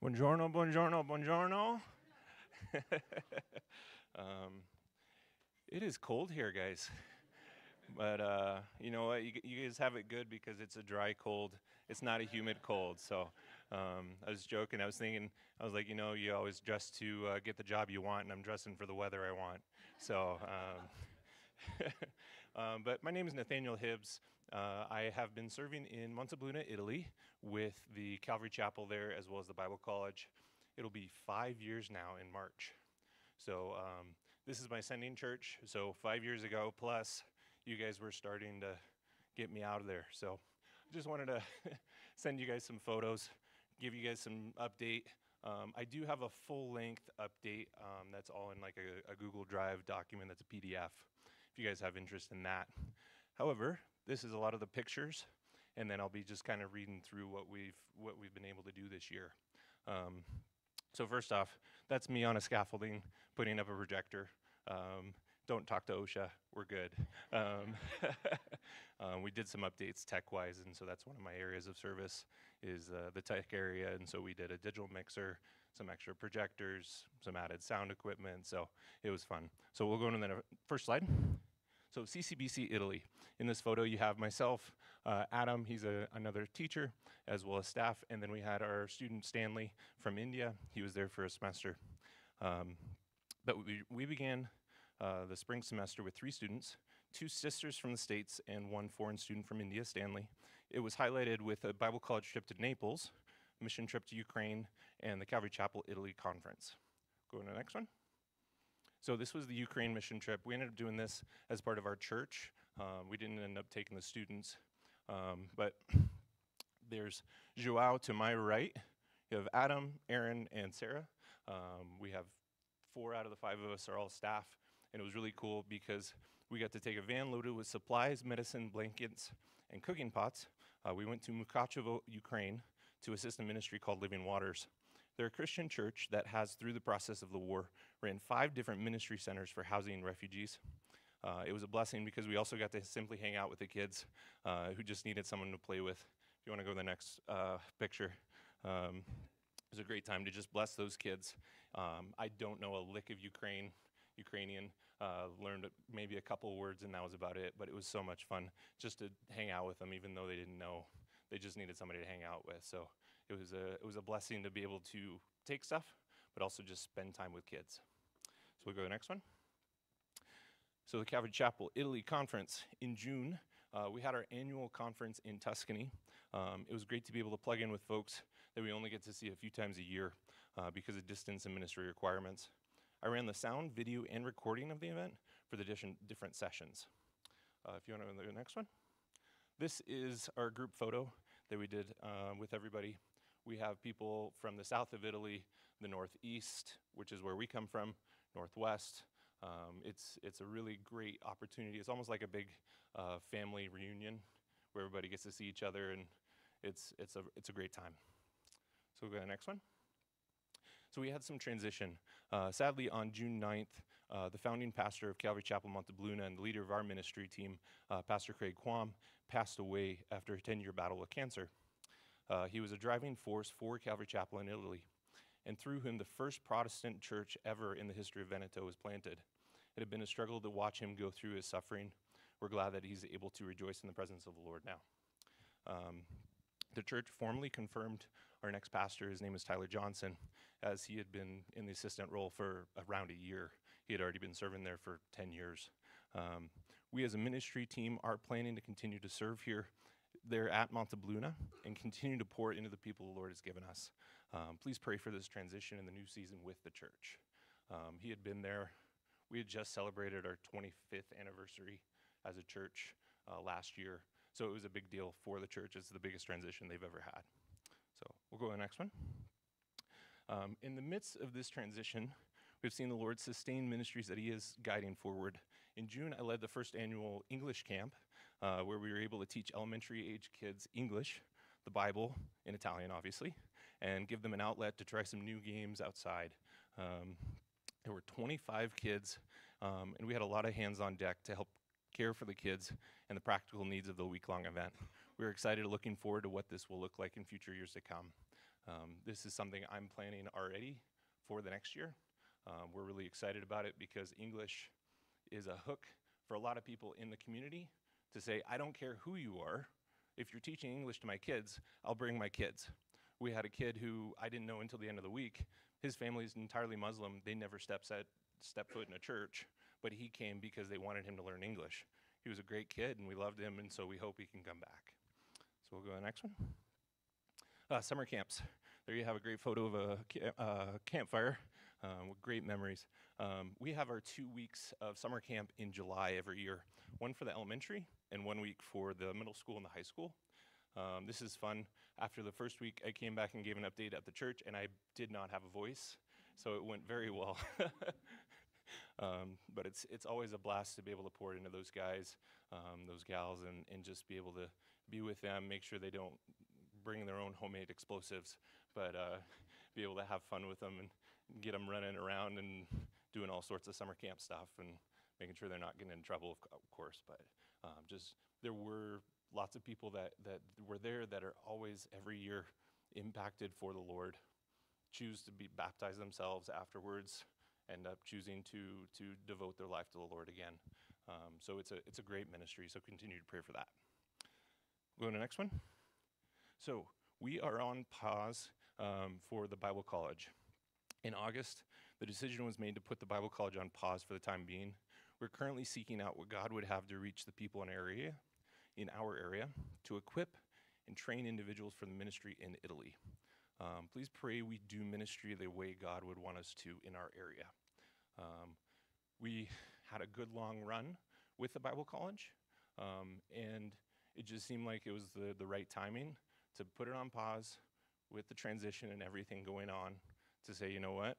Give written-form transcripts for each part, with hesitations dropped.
Buongiorno, buongiorno, buongiorno. um, it is cold here, guys. But you know what? You guys have it good because it's a dry cold. It's not a humid cold. So I was joking. I was thinking, I was like, you always dress to get the job you want, and I'm dressing for the weather I want. So, but my name is Nathaniel Hibbs. I have been serving in Montebluna, Italy, with the Calvary Chapel there, as well as the Bible College. It'll be 5 years now in March. So this is my sending church. So 5 years ago, plus you guys were starting to get me out of there. So I just wanted to send you guys some photos, give you guys some update. I do have a full-length update that's all in like a Google Drive document that's a PDF, if you guys have interest in that. However, this is a lot of the pictures, and then I'll be just kind of reading through what we've been able to do this year. So first off, that's me on a scaffolding, putting up a projector. Don't talk to OSHA, we're good. We did some updates tech-wise, and so that's one of my areas of service is the tech area, and so we did a digital mixer, some extra projectors, some added sound equipment, so it was fun. So we'll go to the first slide. So CCBC Italy. In this photo, you have myself, Adam, he's another teacher, as well as staff, and then we had our student Stanley from India. He was there for a semester. But we began the spring semester with 3 students, 2 sisters from the States, and 1 foreign student from India, Stanley. It was highlighted with a Bible college trip to Naples, mission trip to Ukraine, and the Calvary Chapel Italy conference. Go to the next one. So this was the Ukraine mission trip. We ended up doing this as part of our church. We didn't end up taking the students, but there's Joao to my right. You have Adam, Aaron, and Sarah. We have 4 out of the 5 of us are all staff, and it was really cool because we got to take a van loaded with supplies, medicine, blankets, and cooking pots. We went to Mukachevo, Ukraine, to assist a ministry called Living Waters. They're a Christian church that has, through the process of the war, ran 5 different ministry centers for housing refugees. It was a blessing because we also got to simply hang out with the kids who just needed someone to play with. If you want to go to the next picture. It was a great time to just bless those kids. I don't know a lick of Ukrainian, learned maybe a couple words and that was about it, but it was so much fun just to hang out with them even though they didn't know. They just needed somebody to hang out with. So it was a blessing to be able to take stuff, but also just spend time with kids. So we'll go to the next one. So the Calvary Chapel Italy conference in June, we had our annual conference in Tuscany. It was great to be able to plug in with folks that we only get to see a few times a year because of distance and ministry requirements. I ran the sound, video, and recording of the event for the different sessions. If you want to go to the next one. This is our group photo that we did with everybody. We have people from the south of Italy, the northeast, which is where we come from, northwest. It's a really great opportunity. It's almost like a big family reunion where everybody gets to see each other, and it's a great time. So we'll go to the next one. So we had some transition. Sadly, on June 9th, the founding pastor of Calvary Chapel Montebluna and the leader of our ministry team, Pastor Craig Quam, passed away after a 10-year battle with cancer. He was a driving force for Calvary Chapel in Italy, and through him, the first Protestant church ever in the history of Veneto was planted. It had been a struggle to watch him go through his suffering. We're glad that he's able to rejoice in the presence of the Lord now. The church formally confirmed our next pastor. His name is Tyler Johnson, as he had been in the assistant role for around a year. He had already been serving there for 10 years. We as a ministry team are planning to continue to serve there at Montebluna and continue to pour into the people the Lord has given us. Please pray for this transition in the new season with the church. He had been there. We had just celebrated our 25th anniversary as a church last year. So it was a big deal for the church. It's the biggest transition they've ever had. So we'll go to the next one. In the midst of this transition, we've seen the Lord sustain ministries that he is guiding forward. In June, I led the first annual English camp where we were age to teach elementary-age kids English, the Bible, in Italian, obviously, and give them an outlet to try some new games outside. There were 25 kids, and we had a lot of hands on deck to help care for the kids and the practical needs of the week-long event. We're excited, looking forward to what this will look like in future years to come. This is something I'm planning already for the next year. We're really excited about it because English is a hook for a lot of people in the community to say, I don't care who you are. If you're teaching English to my kids, I'll bring my kids. We had a kid who I didn't know until the end of the week. His family's entirely Muslim. They never step foot in a church, but he came because they wanted him to learn English. He was a great kid, and we loved him, and so we hope he can come back. So we'll go to the next one. Summer camps. There you have a great photo of a campfire with great memories. We have our 2 weeks of summer camp in July every year, one for the elementary and 1 week for the middle school and the high school. This is fun. After the first week, I came back and gave an update at the church, and I did not have a voice, so it went very well. But it's always a blast to be able to pour into those guys, those gals, and just be able to be with them, make sure they don't bring their own homemade explosives, but be able to have fun with them and get them running around and doing all sorts of summer camp stuff and making sure they're not getting in trouble, of course. But just there were lots of people that were there that are always every year impacted for the Lord, choose to be baptized themselves afterwards, end up choosing to devote their life to the Lord again. So it's a great ministry, so continue to pray for that. Go to the next one. So we are on pause for the Bible College. In August, the decision was made to put the Bible College on pause for the time being. We're currently seeking out what God would have to reach the people in our area to equip and train individuals for the ministry in Italy. Please pray we do ministry the way God would want us to in our area. We had a good long run with the Bible College, and it just seemed like it was the right timing to put it on pause with the transition and everything going on, to say, you know what,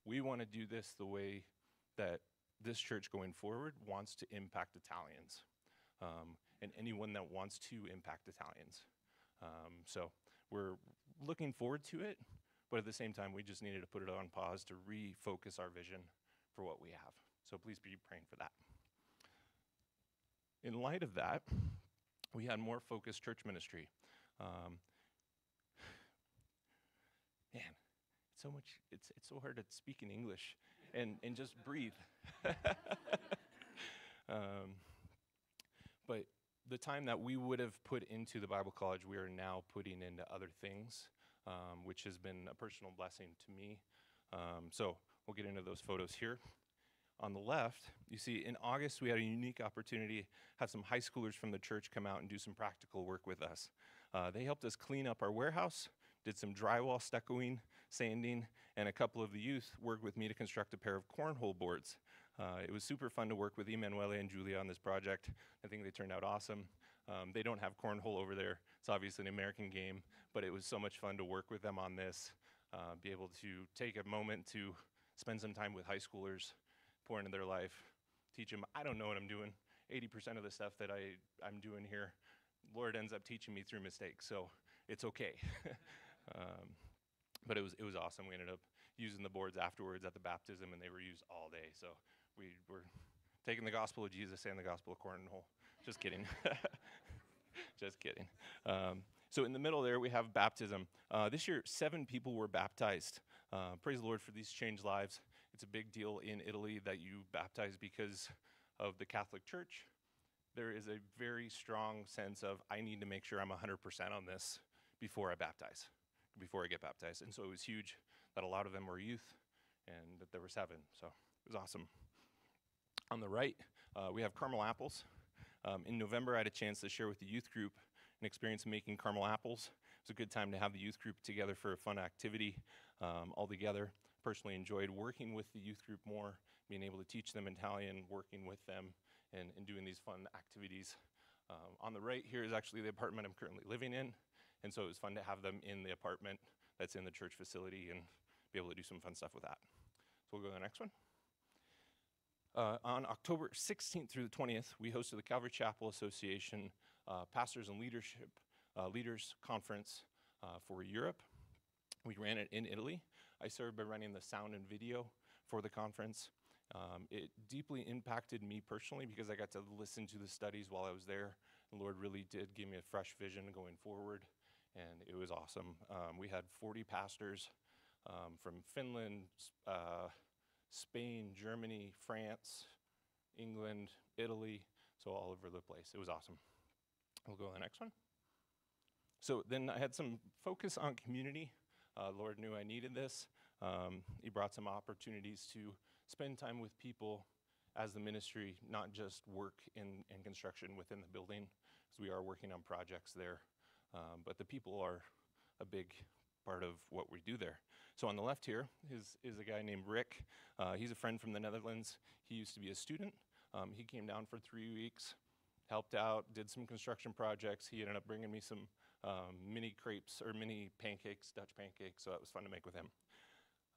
we want to do this the way that this church going forward wants to impact Italians, and anyone that wants to impact Italians. So we're looking forward to it, but at the same time, we just needed to put it on pause to refocus our vision for what we have. So please be praying for that. In light of that, we had more focused church ministry. Man, it's so hard to speak in English and just breathe. But the time that we would have put into the Bible College, we are now putting into other things, which has been a personal blessing to me. So we'll get into those photos here. On the left, you see in August, we had a unique opportunity to have some high schoolers from the church come out and do some practical work with us. They helped us clean up our warehouse, did some drywall stuccoing, sanding, and a couple of the youth worked with me to construct a pair of cornhole boards. It was super fun to work with Emanuele and Julia on this project. I think they turned out awesome. They don't have cornhole over there. It's obviously an American game, but it was so much fun to work with them on this, be able to take a moment to spend some time with high schoolers, pour into their life, teach them. I don't know what I'm doing. 80% of the stuff that I'm doing here, Lord ends up teaching me through mistakes, so it's okay. But it was awesome. We ended up using the boards afterwards at the baptism, and they were used all day. So we were taking the gospel of Jesus and the gospel of cornhole. Just kidding. Just kidding. So in the middle there, we have baptism. This year, 7 people were baptized. Praise the Lord for these changed lives. It's a big deal in Italy that you baptize because of the Catholic Church. There is a very strong sense of, I need to make sure I'm 100% on this before I get baptized. And so it was huge that a lot of them were youth and that there were 7. So it was awesome. On the right, we have caramel apples. In November, I had a chance to share with the youth group an experience making caramel apples. It was a good time to have the youth group together for a fun activity all together. Personally enjoyed working with the youth group more, being able to teach them Italian, working with them, and doing these fun activities. On the right here is actually the apartment I'm currently living in, and so it was fun to have them in the apartment that's in the church facility and be able to do some fun stuff with that. So we'll go to the next one. On October 16th through the 20th, we hosted the Calvary Chapel Association Pastors and Leaders Conference for Europe. We ran it in Italy. I started by running the sound and video for the conference. It deeply impacted me personally because I got to listen to the studies while I was there. The Lord really did give me a fresh vision going forward and it was awesome. We had 40 pastors from Finland, Spain, Germany, France, England, Italy, so all over the place. It was awesome. We'll go to the next one. So then I had some focus on community. Lord knew I needed this. He brought some opportunities to spend time with people as the ministry, not just work in construction within the building, because we are working on projects there. But the people are a big part of what we do there. So on the left here is a guy named Rick. He's a friend from the Netherlands. He used to be a student. He came down for 3 weeks, helped out, did some construction projects. He ended up bringing me some mini crepes or mini pancakes, Dutch pancakes, so that was fun to make with him.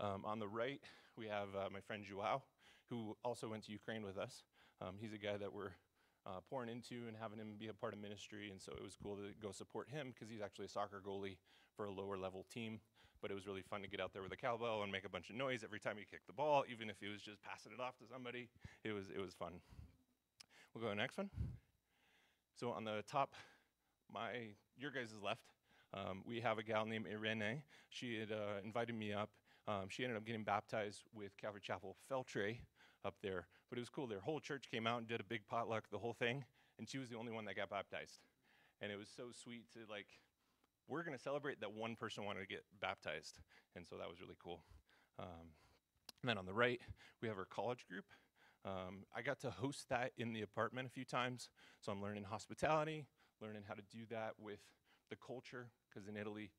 On the right, we have my friend Joao, who also went to Ukraine with us. He's a guy that we're pouring into and having him be a part of ministry, and so it was cool to go support him because he's actually a soccer goalie for a lower level team. But it was really fun to get out there with a cowbell and make a bunch of noise every time he kicked the ball, even if he was just passing it off to somebody. It was fun. We'll go to the next one. So on the top, your guys' left, we have a gal named Irene. She had invited me up. She ended up getting baptized with Calvary Chapel Feltre up there. But it was cool. Their whole church came out and did a big potluck, the whole thing, and she was the only one that got baptized. And it was so sweet to, like, we're going to celebrate that one person wanted to get baptized. And so that was really cool. And then on the right, we have our college group. I got to host that in the apartment a few times. So I'm learning hospitality, learning how to do that with the culture, because in Italy,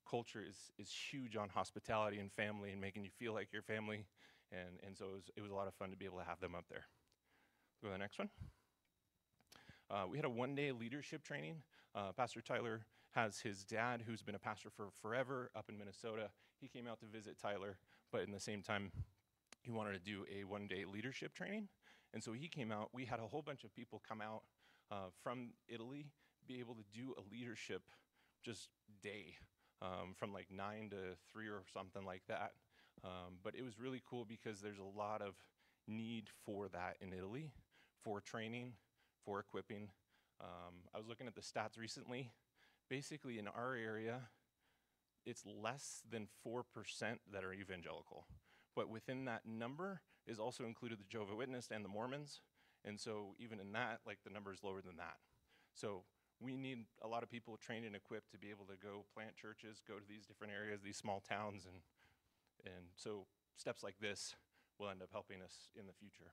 culture is huge on hospitality and family and making you feel like your family. And so it was a lot of fun to be able to have them up there. Go to the next one. We had a one-day leadership training. Pastor Tyler has his dad, who's been a pastor for forever up in Minnesota. He came out to visit Tyler, but in the same time, he wanted to do a one-day leadership training. And so he came out. We had a whole bunch of people come out from Italy, be able to do a leadership just day from like 9 to 3 or something like that. But it was really cool because there's a lot of need for that in Italy, for training, for equipping. I was looking at the stats recently. Basically, in our area, it's less than 4% that are evangelical. But within that number is also included the Jehovah's Witnesses and the Mormons. And so even in that, like, the number is lower than that. So we need a lot of people trained and equipped to be able to go plant churches, go to these different areas, these small towns. And so steps like this will end up helping us in the future.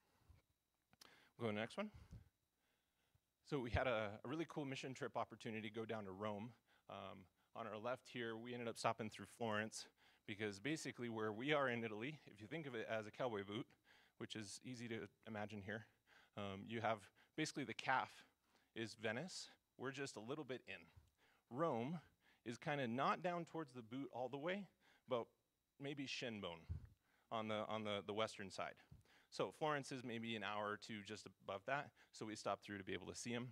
We'll go to the next one. So we had a really cool mission trip opportunity to go down to Rome. On our left here, we ended up stopping through Florence because basically where we are in Italy, if you think of it as a cowboy boot, which is easy to imagine here, you have basically the calf is Venice. We're just a little bit in. Rome is kind of not down towards the boot all the way, but maybe shin bone on the western side. So Florence is maybe an hour or two just above that, so we stopped through to be able to see him.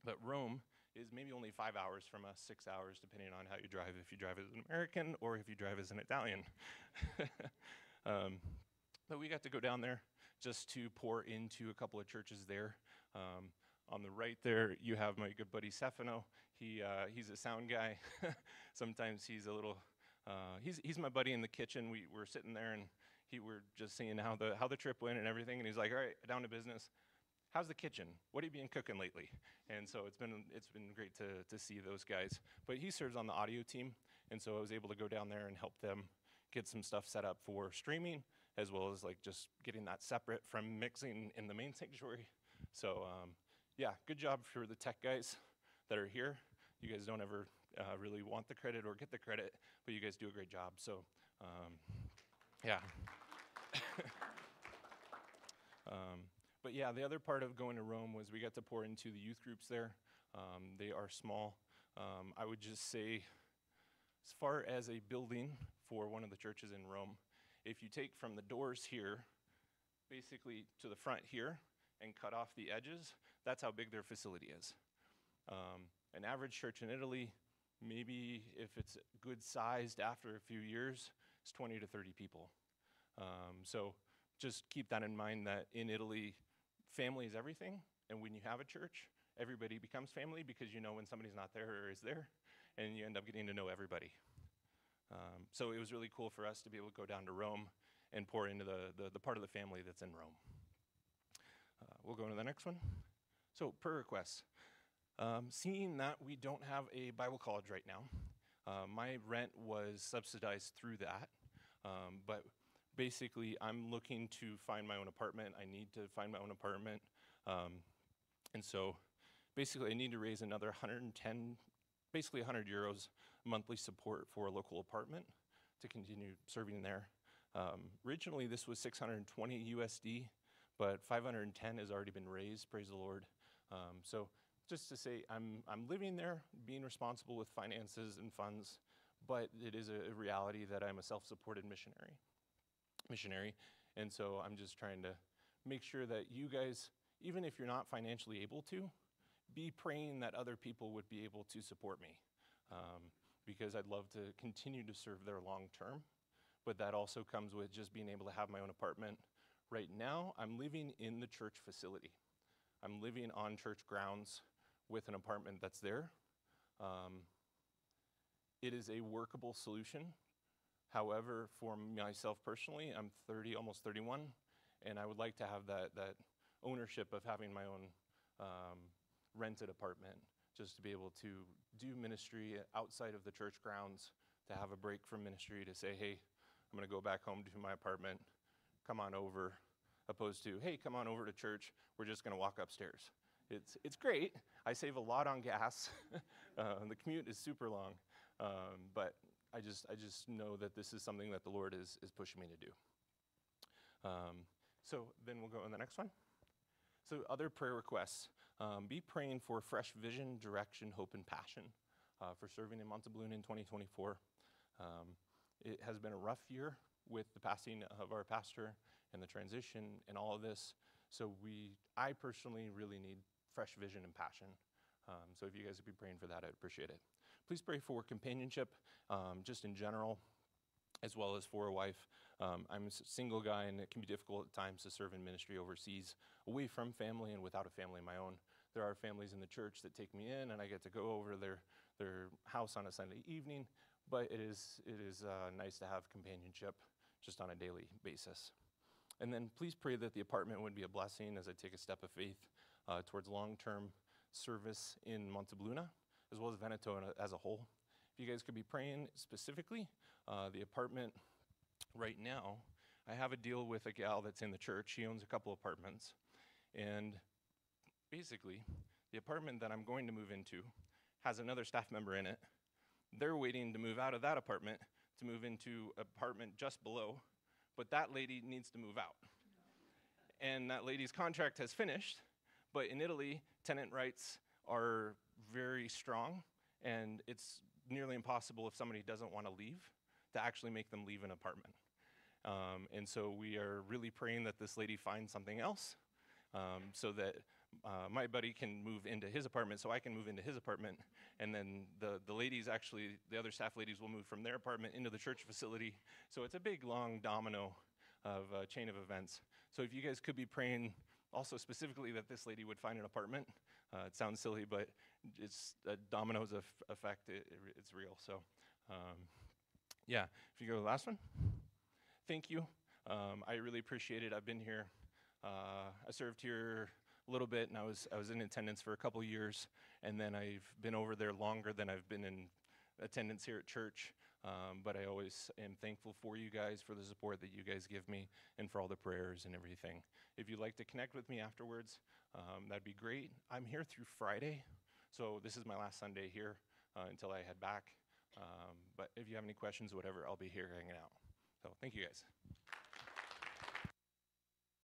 But Rome is maybe only 5 hours from us, 6 hours, depending on how you drive, if you drive as an American or if you drive as an Italian. But we got to go down there just to pour into a couple of churches there. On the right there, you have my good buddy Stefano. He's a sound guy. Sometimes he's a little, he's my buddy in the kitchen. We're sitting there and we're just seeing how the trip went and everything. And he's like, all right, down to business. How's the kitchen? What have you been cooking lately? And so it's been great to see those guys. But he serves on the audio team, and so I was able to go down there and help them get some stuff set up for streaming, as well as like just getting that separate from mixing in the main sanctuary. So yeah, good job for the tech guys that are here. You guys don't ever really want the credit or get the credit, but you guys do a great job. So yeah. But yeah, the other part of going to Rome was we got to pour into the youth groups there. They are small. I would just say, as far as a building for one of the churches in Rome, if you take from the doors here, basically to the front here, and cut off the edges, that's how big their facility is. An average church in Italy, maybe if it's good sized after a few years, it's 20 to 30 people. So just keep that in mind that in Italy, family is everything, and when you have a church, everybody becomes family because you know when somebody's not there or is there. and you end up getting to know everybody. So it was really cool for us to be able to go down to Rome and pour into the part of the family that's in Rome. We'll go to the next one. So prayer requests. Seeing that we don't have a Bible college right now, my rent was subsidized through that, but basically I'm looking to find my own apartment. I need to find my own apartment, and so basically I need to raise another 110, basically 100 euros monthly support for a local apartment to continue serving there. Originally this was 620 USD, but 510 has already been raised, praise the Lord. So just to say, I'm living there, being responsible with finances and funds, but it is a reality that I'm a self-supported missionary, and so I'm just trying to make sure that you guys, even if you're not financially able to, be praying that other people would be able to support me, because I'd love to continue to serve there long term, but that also comes with just being able to have my own apartment. Right now, I'm living in the church facility. I'm living on church grounds with an apartment that's there. It is a workable solution. However, for myself personally, I'm 30, almost 31, and I would like to have that ownership of having my own rented apartment, just to be able to do ministry outside of the church grounds, to have a break from ministry, to say, hey, I'm gonna go back home to my apartment, come on over, opposed to, hey, come on over to church, we're just gonna walk upstairs. It's great. I save a lot on gas. The commute is super long, but I just know that this is something that the Lord is pushing me to do. So then we'll go on the next one. So other prayer requests. Be praying for fresh vision, direction, hope, and passion for serving in Montalbuna in 2024. It has been a rough year with the passing of our pastor and the transition and all of this. So I personally really need fresh vision and passion. So if you guys would be praying for that, I'd appreciate it. Please pray for companionship, just in general, as well as for a wife. I'm a single guy, and it can be difficult at times to serve in ministry overseas, away from family and without a family of my own. There are families in the church that take me in, and I get to go over their house on a Sunday evening, but it is nice to have companionship just on a daily basis. And then please pray that the apartment would be a blessing as I take a step of faith towards long-term service in Montalbuna, as well as Veneto as a whole. If you guys could be praying specifically, the apartment right now, I have a deal with a gal that's in the church. She owns a couple apartments, and basically, the apartment that I'm going to move into has another staff member in it. They're waiting to move out of that apartment to move into an apartment just below, but that lady needs to move out. And that lady's contract has finished, but in Italy, tenant rights are very strong, and it's nearly impossible if somebody doesn't want to leave to actually make them leave an apartment. And so we are really praying that this lady finds something else, so that my buddy can move into his apartment, so I can move into his apartment, and then the ladies, actually, the other staff ladies, will move from their apartment into the church facility. So it's a big, long domino of a chain of events. So if you guys could be praying also specifically that this lady would find an apartment. It sounds silly, but it's a dominoes effect. It's real. So yeah, if you go to the last one. Thank you. I really appreciate it. I've been here. I served here a little bit, and I was in attendance for a couple years, and then I've been over there longer than I've been in attendance here at church. But I always am thankful for you guys, for the support that you guys give me, and for all the prayers and everything. If you'd like to connect with me afterwards, that'd be great. I'm here through Friday, so this is my last Sunday here until I head back. But if you have any questions or whatever, I'll be here hanging out. So thank you guys.